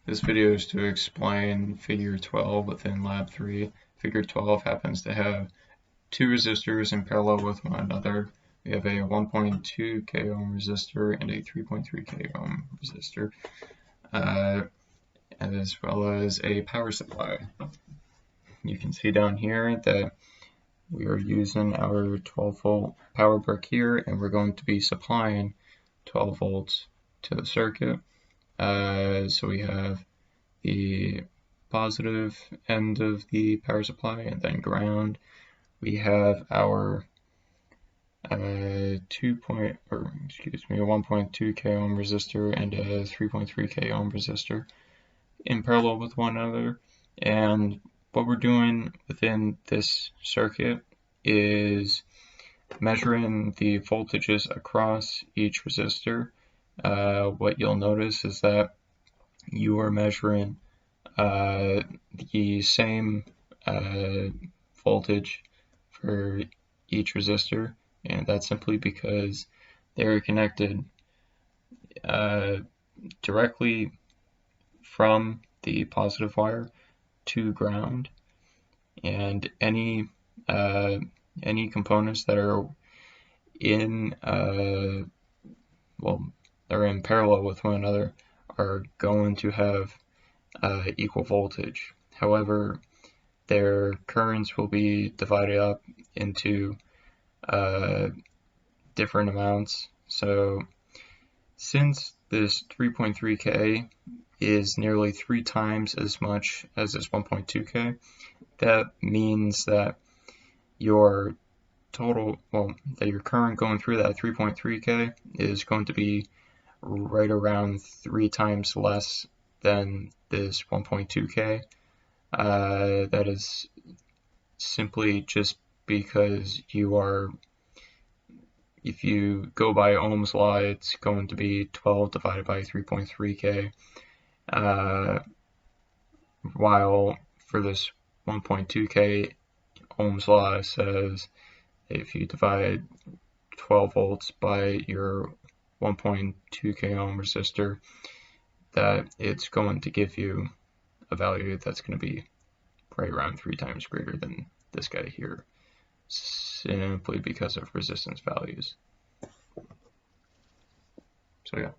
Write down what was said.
This video is to explain figure 12 within lab 3. Figure 12 happens to have two resistors in parallel with one another. We have a 1.2 k ohm resistor and a 3.3 k ohm resistor, as well as a power supply. You can see down here that we are using our 12 volt power brick here, and we're going to be supplying 12 volts to the circuit. So we have the positive end of the power supply and then ground. We have our 1.2 k ohm resistor and a 3.3 k ohm resistor in parallel with one another. And what we're doing within this circuit is measuring the voltages across each resistor. What you'll notice is that you are measuring the same voltage for each resistor, and that's simply because they're connected directly from the positive wire to ground, and any components that are in they're in parallel with one another are going to have equal voltage. However, their currents will be divided up into different amounts. So since this 3.3K is nearly 3 times as much as this 1.2K, that means that your your current going through that 3.3K is going to be right around 3 times less than this 1.2K. That is simply just because if you go by Ohm's law, it's going to be 12 divided by 3.3K, while for this 1.2K, Ohm's law says if you divide 12 volts by your 1.2K ohm resistor, that it's going to give you a value that's going to be right around 3 times greater than this guy here, simply because of resistance values. So yeah.